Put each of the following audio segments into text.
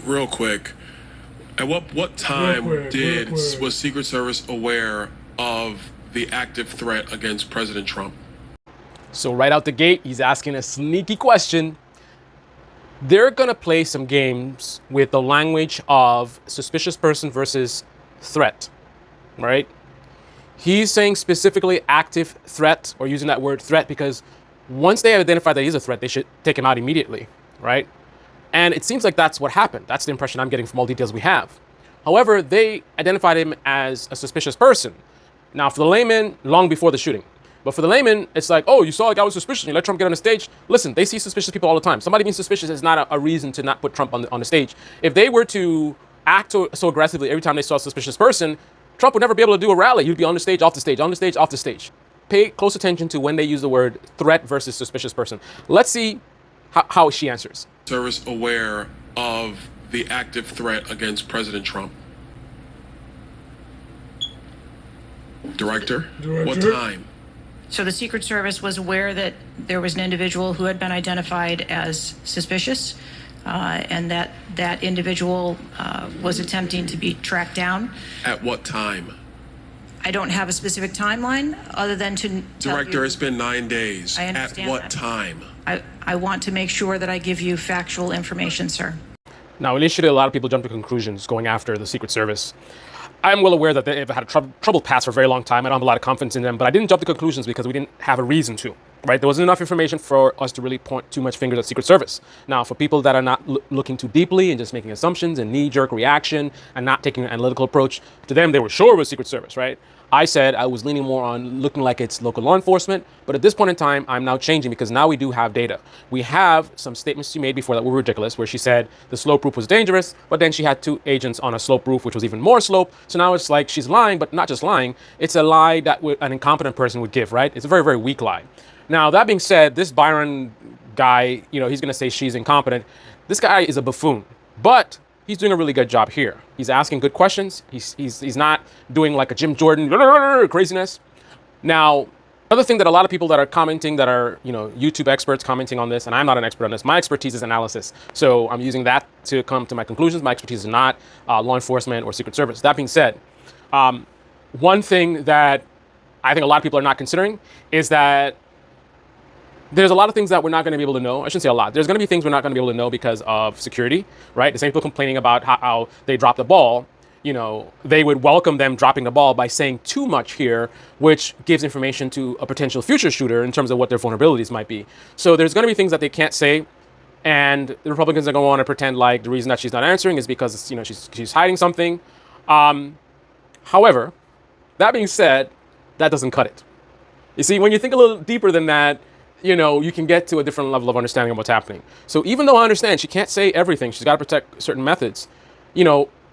Real quick, at what time was Secret Service aware of the active threat against President Trump? So right out the gate, he's asking a sneaky question. They're going to play some games with the language of suspicious person versus threat, right? He's saying specifically active threat, or using that word threat, because once they identify that he's a threat, they should take him out immediately, right? And it seems like that's what happened. That's the impression I'm getting from all details we have. However, they identified him as a suspicious person. Now, for the layman, long before the shooting. But for the layman, it's like, oh, you saw a guy was suspicious. You let Trump get on the stage. Listen, they see suspicious people all the time. Somebody being suspicious is not a reason to not put Trump on the stage. If they were to act so aggressively every time they saw a suspicious person, Trump would never be able to do a rally. He'd be on the stage, off the stage, on the stage, off the stage. Pay close attention to when they use the word threat versus suspicious person. Let's see how she answers. Service aware of the active threat against President Trump? Director? What time? So the Secret Service was aware that there was an individual who had been identified as suspicious, and that individual was attempting to be tracked down. At what time? I don't have a specific timeline other than to Director, it's been 9 days. I understand At what that. time? I want to make sure that I give you factual information, sir. Now, initially, a lot of people jump to conclusions going after the Secret Service. I'm well aware that they've had a troubled past for a very long time. I don't have a lot of confidence in them, but I didn't jump to conclusions because we didn't have a reason to, right? There wasn't enough information for us to really point too much fingers at Secret Service. Now, for people that are not looking too deeply and just making assumptions and knee-jerk reaction and not taking an analytical approach, to them, they were sure it was Secret Service, right? I said I was leaning more on looking like it's local law enforcement, but at this point in time, I'm now changing because now we do have data. We have some statements she made before that were ridiculous, where she said the slope roof was dangerous, but then she had 2 agents on a slope roof, which was even more slope. So now it's like she's lying, but not just lying. It's a lie that an incompetent person would give, right? It's a very, very weak lie. Now, that being said, this Byron guy, he's going to say she's incompetent. This guy is a buffoon, but he's doing a really good job here. He's asking good questions. He's not doing like a Jim Jordan craziness. Now, another thing that a lot of people that are commenting, that are YouTube experts commenting on this, and I'm not an expert on this. My expertise is analysis, so I'm using that to come to my conclusions. My expertise is not law enforcement or Secret Service. That being said, one thing that I think a lot of people are not considering is that there's a lot of things that we're not going to be able to know. I shouldn't say a lot. There's going to be things we're not going to be able to know because of security, right? The same people complaining about how they dropped the ball. They would welcome them dropping the ball by saying too much here, which gives information to a potential future shooter in terms of what their vulnerabilities might be. So there's going to be things that they can't say, and the Republicans are going to want to pretend like the reason that she's not answering is because she's hiding something. However, that being said, that doesn't cut it. You see, when you think a little deeper than that, you can get to a different level of understanding of what's happening. So even though I understand she can't say everything, she's got to protect certain methods,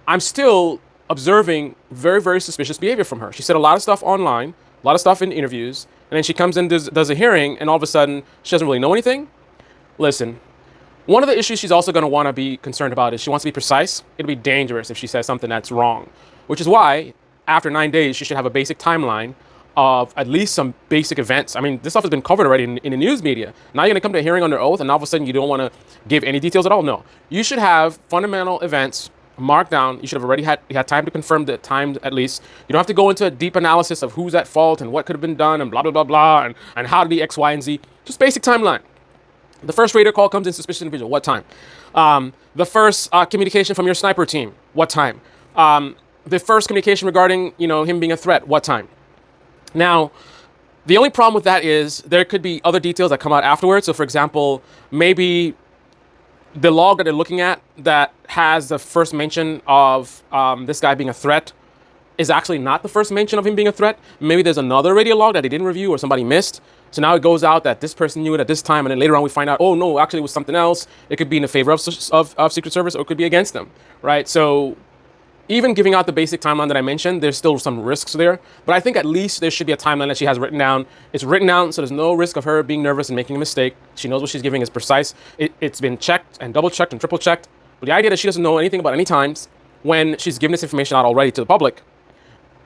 I'm still observing very, very suspicious behavior from her. She said a lot of stuff online, a lot of stuff in interviews, and then she comes in, does a hearing, and all of a sudden she doesn't really know anything. Listen, one of the issues she's also going to want to be concerned about is she wants to be precise. It'll be dangerous if she says something that's wrong, which is why after 9 days, she should have a basic timeline of at least some basic events. I mean, this stuff has been covered already in the news media. Now you're going to come to a hearing under oath, and all of a sudden you don't want to give any details at all? No. You should have fundamental events marked down. You should have already had time to confirm the time at least. You don't have to go into a deep analysis of who's at fault and what could have been done and blah, blah, blah, blah, and how to be X, Y, and Z. Just basic timeline. The first radar call comes in, suspicious individual. What time? The first communication from your sniper team. What time? The first communication regarding, him being a threat. What time? Now, the only problem with that is there could be other details that come out afterwards. So, for example, maybe the log that they're looking at that has the first mention of this guy being a threat is actually not the first mention of him being a threat. Maybe there's another radio log that they didn't review or somebody missed. So now it goes out that this person knew it at this time, and then later on we find out, oh no, actually it was something else. It could be in the favor of Secret Service, or it could be against them, right? So even giving out the basic timeline that I mentioned, there's still some risks there. But I think at least there should be a timeline that she has written down. It's written down so there's no risk of her being nervous and making a mistake. She knows what she's giving is precise. It's been checked and double checked and triple checked. But the idea that she doesn't know anything about any times when she's given this information out already to the public.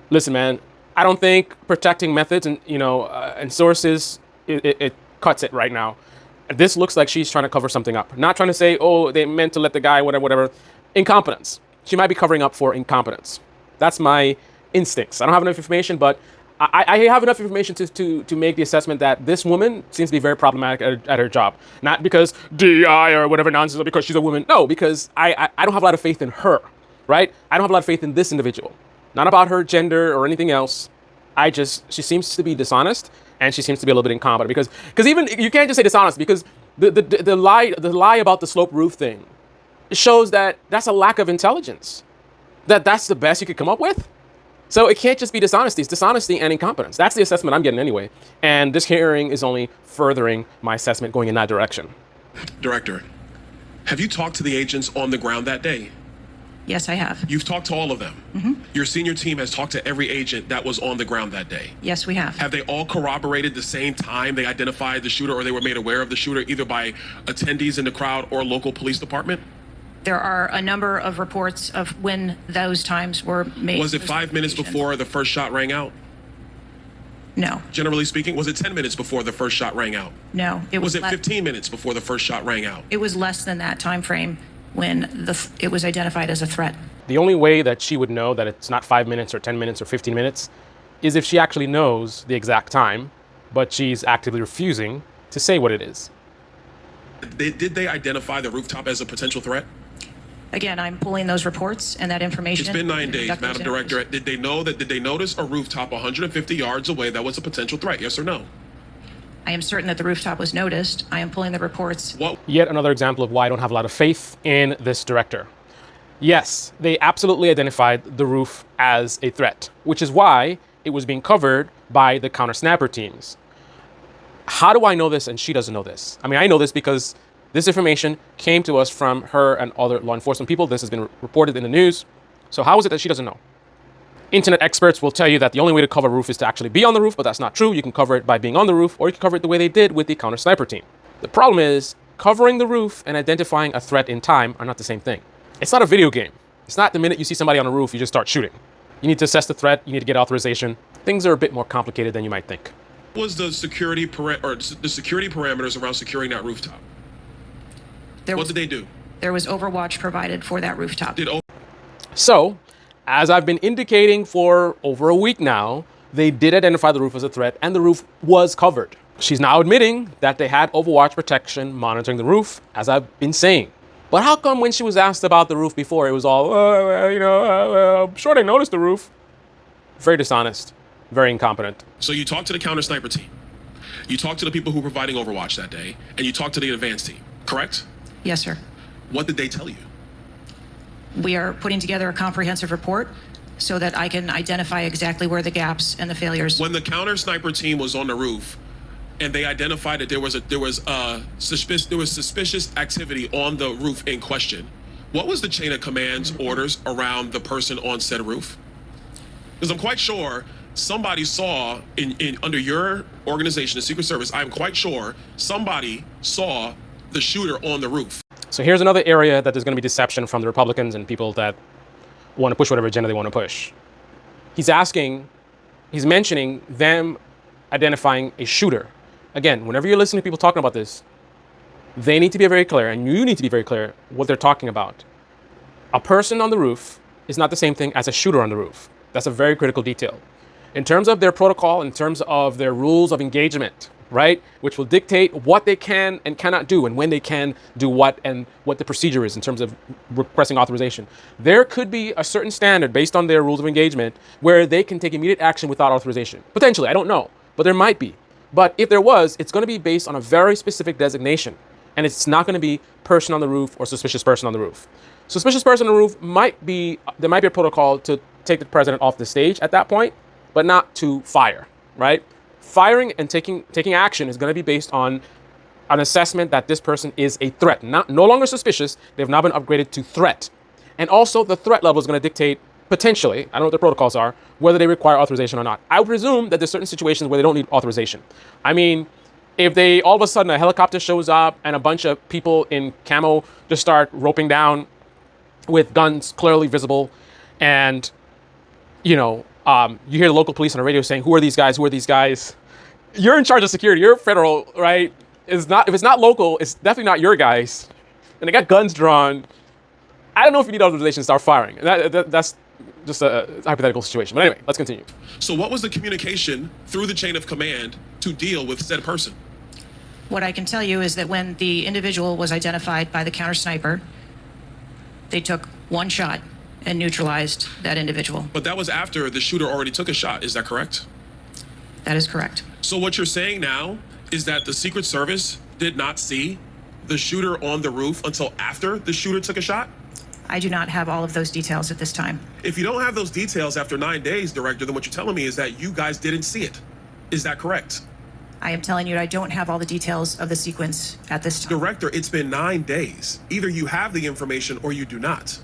Listen, man, I don't think protecting methods and and sources it cuts it right now. This looks like she's trying to cover something up, not trying to say, oh, they meant to let the guy whatever. Incompetence. She might be covering up for incompetence. That's my instincts. I don't have enough information, but I have enough information to make the assessment that this woman seems to be very problematic at her job. Not because DEI or whatever nonsense, or because she's a woman. No, because I don't have a lot of faith in her, right? I don't have a lot of faith in this individual. Not about her gender or anything else. She seems to be dishonest, and she seems to be a little bit incompetent, because even, you can't just say dishonest, because the lie about the slope roof thing shows that that's a lack of intelligence. That's the best you could come up with. So it can't just be dishonesty. It's dishonesty and incompetence. That's the assessment I'm getting anyway. And this hearing is only furthering my assessment going in that direction. Director, have you talked to the agents on the ground that day? Yes, I have. You've talked to all of them. Mm-hmm. Your senior team has talked to every agent that was on the ground that day. Yes, we have. Have they all corroborated the same time they identified the shooter, or they were made aware of the shooter either by attendees in the crowd or local police department? There are a number of reports of when those times were made. Was it 5 minutes before the first shot rang out? No. Generally speaking, was it 10 minutes before the first shot rang out? No. Was it 15 minutes before the first shot rang out? It was less than that time frame when it was identified as a threat. The only way that she would know that it's not 5 minutes or 10 minutes or 15 minutes is if she actually knows the exact time, but she's actively refusing to say what it is. Did they identify the rooftop as a potential threat? Again, I'm pulling those reports and that information. It's been 9 days, Madam Director. Did they notice a rooftop 150 yards away that was a potential threat? Yes or no? I am certain that the rooftop was noticed. I am pulling the reports. Yet another example of why I don't have a lot of faith in this director. Yes, they absolutely identified the roof as a threat, which is why it was being covered by the counter snapper teams. How do I know this and she doesn't know this? I mean, I know this because this information came to us from her and other law enforcement people. This has been reported in the news. So how is it that she doesn't know? Internet experts will tell you that the only way to cover a roof is to actually be on the roof, but that's not true. You can cover it by being on the roof, or you can cover it the way they did with the counter sniper team. The problem is covering the roof and identifying a threat in time are not the same thing. It's not a video game. It's not the minute you see somebody on a roof, you just start shooting. You need to assess the threat. You need to get authorization. Things are a bit more complicated than you might think. What was the security parameters around securing that rooftop? What did they do? There was overwatch provided for that rooftop. So, as I've been indicating for over a week now, they did identify the roof as a threat, and the roof was covered. She's now admitting that they had overwatch protection monitoring the roof, as I've been saying. But how come when she was asked about the roof before, it was all, I'm sure they noticed the roof? Very dishonest, very incompetent. So you talked to the counter sniper team. You talked to the people who were providing overwatch that day, and you talked to the advance team, correct? Yes, sir. What did they tell you? We are putting together a comprehensive report so that I can identify exactly where the gaps and the failures. When the counter sniper team was on the roof and they identified that there was suspicious activity on the roof in question, what was the chain of command's orders around the person on said roof? Because I'm quite sure somebody saw under your organization, the Secret Service, I'm quite sure somebody saw the shooter on the roof. So here's another area that there's going to be deception from the Republicans and people that want to push whatever agenda they want to push. He's mentioning them identifying a shooter. Again, whenever you're listening to people talking about this, they need to be very clear, and you need to be very clear what they're talking about. A person on the roof is not the same thing as a shooter on the roof. That's a very critical detail. In terms of their protocol, in terms of their rules of engagement, right, which will dictate what they can and cannot do and when they can do what and what the procedure is in terms of requesting authorization. There could be a certain standard based on their rules of engagement where they can take immediate action without authorization. Potentially, I don't know, but there might be. But if there was, it's going to be based on a very specific designation, and it's not going to be person on the roof or suspicious person on the roof. Suspicious person on the roof there might be a protocol to take the president off the stage at that point, but not to fire, right? Firing and taking action is going to be based on an assessment that this person is a threat, no longer suspicious. They've now been upgraded to threat. And also the threat level is going to dictate potentially, I don't know what the protocols are, whether they require authorization or not. I would presume that there's certain situations where they don't need authorization. I mean, if they all of a sudden a helicopter shows up and a bunch of people in camo just start roping down with guns clearly visible, and you hear the local police on the radio saying, who are these guys? Who are these guys? You're in charge of security. You're federal, right? If it's not local, it's definitely not your guys. And they got guns drawn. I don't know if you need authorization to start firing. That's just a hypothetical situation. But anyway, let's continue. So what was the communication through the chain of command to deal with said person? What I can tell you is that when the individual was identified by the counter sniper, they took one shot and neutralized that individual. But that was after the shooter already took a shot. Is that correct? That is correct. So what you're saying now is that the Secret Service did not see the shooter on the roof until after the shooter took a shot? I do not have all of those details at this time. If you don't have those details after 9 days, Director, then what you're telling me is that you guys didn't see it. Is that correct? I am telling you I don't have all the details of the sequence at this time. Director, it's been 9 days. Either you have the information or you do not.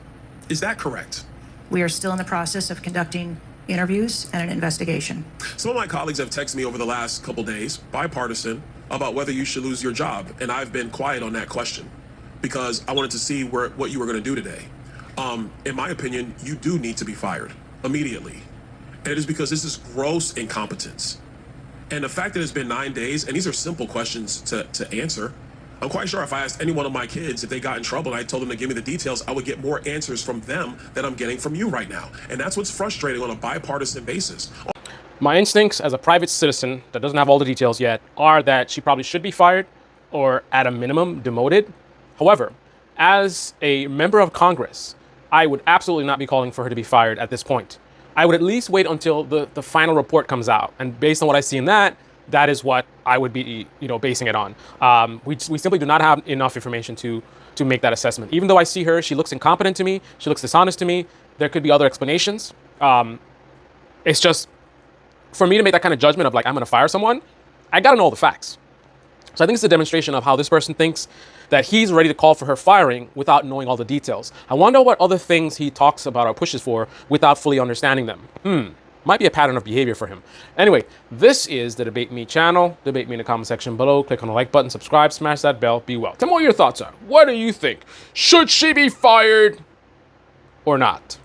Is that correct? We are still in the process of conducting interviews and an investigation. Some of my colleagues have texted me over the last couple days, bipartisan, about whether you should lose your job. And I've been quiet on that question because I wanted to see what you were going to do today. In my opinion, you do need to be fired immediately. And it is because this is gross incompetence. And the fact that it's been 9 days, and these are simple questions to answer. I'm quite sure if I asked any one of my kids if they got in trouble and I told them to give me the details, I would get more answers from them than I'm getting from you right now. And that's what's frustrating on a bipartisan basis. My instincts as a private citizen that doesn't have all the details yet are that she probably should be fired or at a minimum demoted. However, as a member of Congress, I would absolutely not be calling for her to be fired at this point. I would at least wait until the final report comes out. And based on what I see in that is what I would be, basing it on. We simply do not have enough information to make that assessment. Even though I see her, she looks incompetent to me. She looks dishonest to me. There could be other explanations. It's just, for me to make that kind of judgment of like, I'm going to fire someone, I got to know all the facts. So I think it's a demonstration of how this person thinks that he's ready to call for her firing without knowing all the details. I wonder what other things he talks about or pushes for without fully understanding them. Might be a pattern of behavior for him. Anyway, this is the Debate Me channel. Debate me in the comment section below. Click on the like button, subscribe, smash that bell, be well. Tell me what your thoughts are. What do you think? Should she be fired or not?